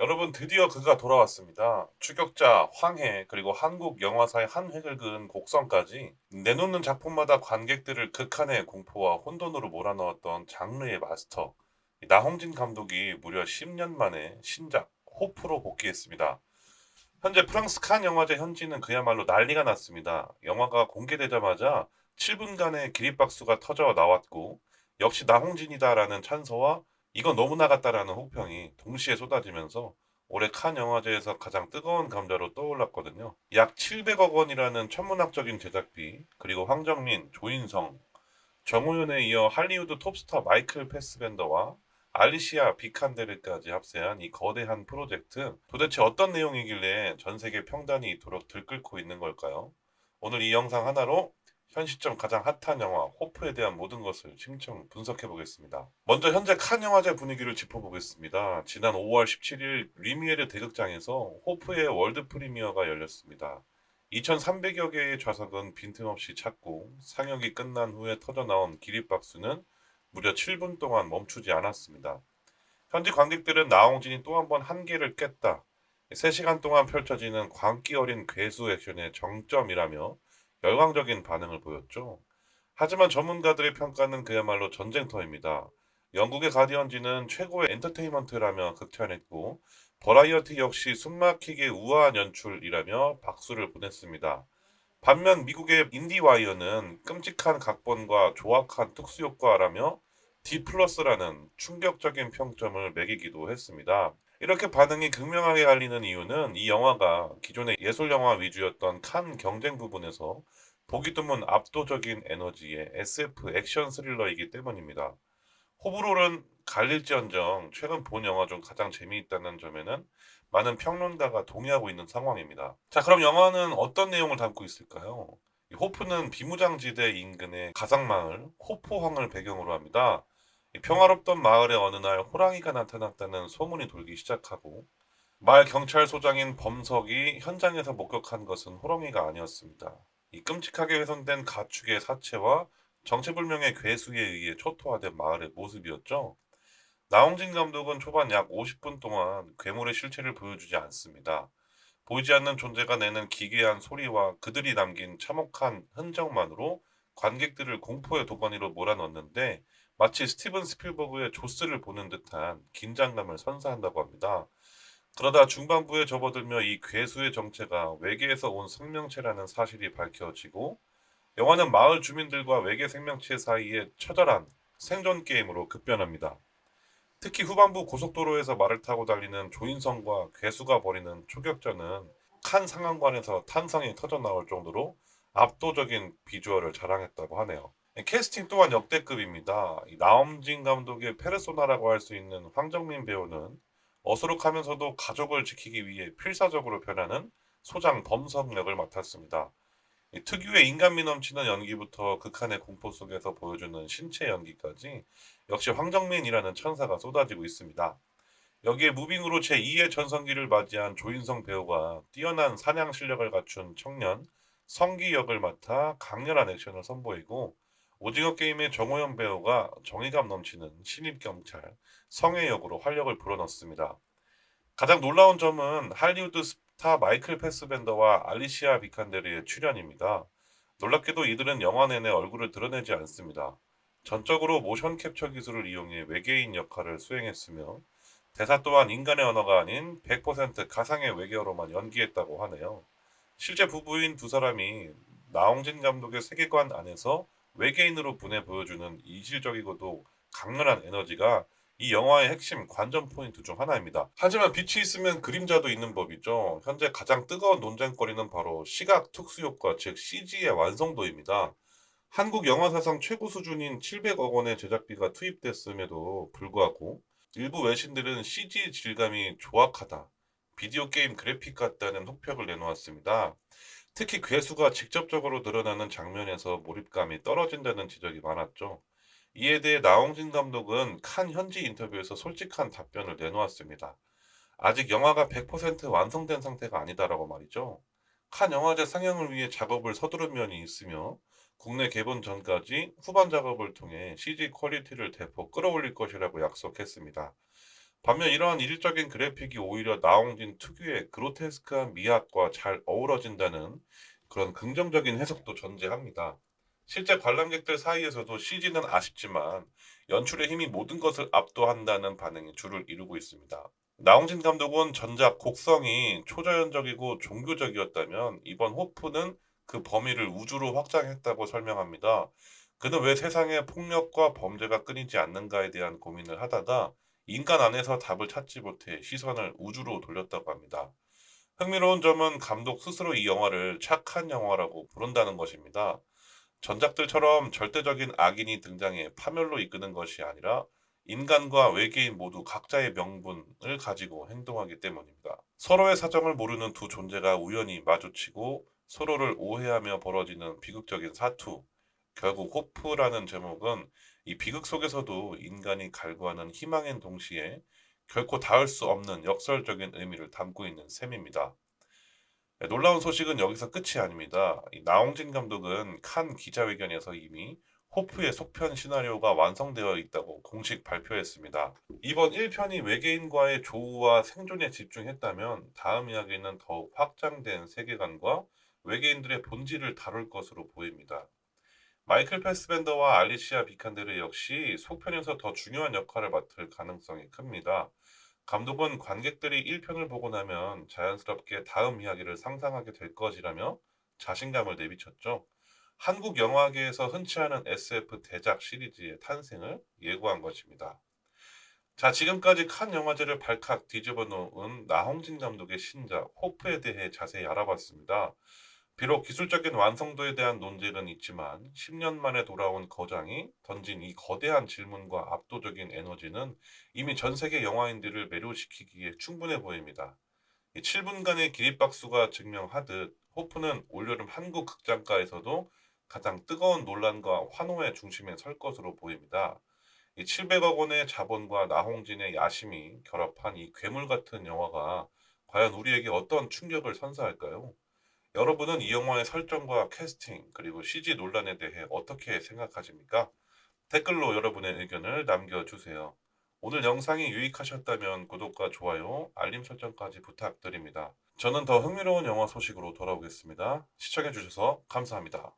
여러분 드디어 그가 돌아왔습니다. 추격자, 황해, 그리고 한국 영화사의 한 획을 그은 곡성까지 내놓는 작품마다 관객들을 극한의 공포와 혼돈으로 몰아넣었던 장르의 마스터 나홍진 감독이 무려 10년 만에 신작 호프로 복귀했습니다. 현재 프랑스 칸 영화제 현지는 그야말로 난리가 났습니다. 영화가 공개되자마자 7분간의 기립박수가 터져 나왔고 역시 나홍진이다라는 찬사와 이건 너무 나갔다라는 호평이 동시에 쏟아지면서 올해 칸 영화제에서 가장 뜨거운 감자로 떠올랐거든요. 약 700억 원이라는 천문학적인 제작비, 그리고 황정민, 조인성, 정우현에 이어 할리우드 톱스타 마이클 패스벤더와 알리시아 비칸데르까지 합세한 이 거대한 프로젝트, 도대체 어떤 내용이길래 전 세계 평단이 이토록 들끓고 있는 걸까요? 오늘 이 영상 하나로 현 시점 가장 핫한 영화 호프에 대한 모든 것을 심층 분석해 보겠습니다. 먼저 현재 칸 영화제 분위기를 짚어보겠습니다. 지난 5월 17일 리미에르 대극장에서 호프의 월드 프리미어가 열렸습니다. 2,300여 개의 좌석은 빈틈없이 찼고 상영이 끝난 후에 터져나온 기립박수는 무려 7분 동안 멈추지 않았습니다. 현지 관객들은 나홍진이 또 한 번 한계를 깼다, 3시간 동안 펼쳐지는 광기 어린 괴수 액션의 정점이라며 열광적인 반응을 보였죠. 하지만 전문가들의 평가는 그야말로 전쟁터입니다. 영국의 가디언지는 최고의 엔터테인먼트라며 극찬했고, 버라이어티 역시 숨막히게 우아한 연출이라며 박수를 보냈습니다. 반면 미국의 인디와이어는 끔찍한 각본과 조악한 특수효과라며 D 플러스라는 충격적인 평점을 매기기도 했습니다. 이렇게 반응이 극명하게 갈리는 이유는 이 영화가 기존의 예술 영화 위주였던 칸 경쟁 부분에서 보기 드문 압도적인 에너지의 SF 액션 스릴러이기 때문입니다. 호불호는 갈릴지언정 최근 본 영화 중 가장 재미있다는 점에는 많은 평론가가 동의하고 있는 상황입니다. 자, 그럼 영화는 어떤 내용을 담고 있을까요? 이 호프는 비무장지대 인근의 가상마을 호포항을 배경으로 합니다. 이 평화롭던 마을에 어느 날 호랑이가 나타났다는 소문이 돌기 시작하고, 마을 경찰소장인 범석이 현장에서 목격한 것은 호랑이가 아니었습니다. 이 끔찍하게 훼손된 가축의 사체와 정체불명의 괴수에 의해 초토화된 마을의 모습이었죠. 나홍진 감독은 초반 약 50분 동안 괴물의 실체를 보여주지 않습니다. 보이지 않는 존재가 내는 기괴한 소리와 그들이 남긴 참혹한 흔적만으로 관객들을 공포의 도가니로 몰아넣는데, 마치 스티븐 스필버그의 조스를 보는 듯한 긴장감을 선사한다고 합니다. 그러다 중반부에 접어들며 이 괴수의 정체가 외계에서 온 생명체라는 사실이 밝혀지고, 영화는 마을 주민들과 외계 생명체 사이의 처절한 생존 게임으로 급변합니다. 특히 후반부 고속도로에서 말을 타고 달리는 조인성과 괴수가 벌이는 초격전은 칸 상황관에서 탄성이 터져나올 정도로 압도적인 비주얼을 자랑했다고 하네요. 캐스팅 또한 역대급입니다. 이 나엄진 감독의 페르소나라고 할 수 있는 황정민 배우는 어수룩하면서도 가족을 지키기 위해 필사적으로 변하는 소장 범석 역을 맡았습니다. 이 특유의 인간미 넘치는 연기부터 극한의 공포 속에서 보여주는 신체 연기까지 역시 황정민이라는 천사가 쏟아지고 있습니다. 여기에 무빙으로 제2의 전성기를 맞이한 조인성 배우가 뛰어난 사냥 실력을 갖춘 청년 성기 역을 맡아 강렬한 액션을 선보이고, 오징어 게임의 정호연 배우가 정의감 넘치는 신입 경찰 성의 역으로 활력을 불어넣습니다. 가장 놀라운 점은 할리우드 스타 마이클 패스벤더와 알리시아 비칸데르의 출연입니다. 놀랍게도 이들은 영화 내내 얼굴을 드러내지 않습니다. 전적으로 모션 캡처 기술을 이용해 외계인 역할을 수행했으며, 대사 또한 인간의 언어가 아닌 100% 가상의 외계어로만 연기했다고 하네요. 실제 부부인 두 사람이 나홍진 감독의 세계관 안에서 외계인으로 분해 보여주는 이질적이고도 강렬한 에너지가 이 영화의 핵심 관전 포인트 중 하나입니다. 하지만 빛이 있으면 그림자도 있는 법이죠. 현재 가장 뜨거운 논쟁거리는 바로 시각 특수효과, 즉 CG의 완성도입니다. 한국 영화 사상 최고 수준인 700억 원의 제작비가 투입됐음에도 불구하고 일부 외신들은 CG 질감이 조악하다, 비디오 게임 그래픽 같다는 혹평을 내놓았습니다. 특히 괴수가 직접적으로 드러나는 장면에서 몰입감이 떨어진다는 지적이 많았죠. 이에 대해 나홍진 감독은 칸 현지 인터뷰에서 솔직한 답변을 내놓았습니다. 아직 영화가 100% 완성된 상태가 아니다라고 말이죠. 칸 영화제 상영을 위해 작업을 서두른 면이 있으며, 국내 개봉 전까지 후반 작업을 통해 CG 퀄리티를 대폭 끌어올릴 것이라고 약속했습니다. 반면 이러한 이질적인 그래픽이 오히려 나홍진 특유의 그로테스크한 미학과 잘 어우러진다는 그런 긍정적인 해석도 존재합니다. 실제 관람객들 사이에서도 CG는 아쉽지만 연출의 힘이 모든 것을 압도한다는 반응이 주를 이루고 있습니다. 나홍진 감독은 전작 곡성이 초자연적이고 종교적이었다면 이번 호프는 그 범위를 우주로 확장했다고 설명합니다. 그는 왜 세상에 폭력과 범죄가 끊이지 않는가에 대한 고민을 하다가 인간 안에서 답을 찾지 못해 시선을 우주로 돌렸다고 합니다. 흥미로운 점은 감독 스스로 이 영화를 착한 영화라고 부른다는 것입니다. 전작들처럼 절대적인 악인이 등장해 파멸로 이끄는 것이 아니라 인간과 외계인 모두 각자의 명분을 가지고 행동하기 때문입니다. 서로의 사정을 모르는 두 존재가 우연히 마주치고 서로를 오해하며 벌어지는 비극적인 사투. 결국 호프라는 제목은 이 비극 속에서도 인간이 갈구하는 희망인 동시에 결코 닿을 수 없는 역설적인 의미를 담고 있는 셈입니다. 네, 놀라운 소식은 여기서 끝이 아닙니다. 이 나홍진 감독은 칸 기자회견에서 이미 호프의 속편 시나리오가 완성되어 있다고 공식 발표했습니다. 이번 1편이 외계인과의 조우와 생존에 집중했다면 다음 이야기는 더욱 확장된 세계관과 외계인들의 본질을 다룰 것으로 보입니다. 마이클 패스벤더와 알리시아 비칸데르 역시 속편에서 더 중요한 역할을 맡을 가능성이 큽니다. 감독은 관객들이 1편을 보고 나면 자연스럽게 다음 이야기를 상상하게 될 것이라며 자신감을 내비쳤죠. 한국 영화계에서 흔치 않은 SF 대작 시리즈의 탄생을 예고한 것입니다. 자, 지금까지 칸 영화제를 발칵 뒤집어 놓은 나홍진 감독의 신작 호프에 대해 자세히 알아봤습니다. 비록 기술적인 완성도에 대한 논쟁은 있지만 10년 만에 돌아온 거장이 던진 이 거대한 질문과 압도적인 에너지는 이미 전 세계 영화인들을 매료시키기에 충분해 보입니다. 이 7분간의 기립박수가 증명하듯 호프는 올여름 한국 극장가에서도 가장 뜨거운 논란과 환호의 중심에 설 것으로 보입니다. 이 700억 원의 자본과 나홍진의 야심이 결합한 이 괴물 같은 영화가 과연 우리에게 어떤 충격을 선사할까요? 여러분은 이 영화의 설정과 캐스팅, 그리고 CG 논란에 대해 어떻게 생각하십니까? 댓글로 여러분의 의견을 남겨주세요. 오늘 영상이 유익하셨다면 구독과 좋아요, 알림 설정까지 부탁드립니다. 저는 더 흥미로운 영화 소식으로 돌아오겠습니다. 시청해주셔서 감사합니다.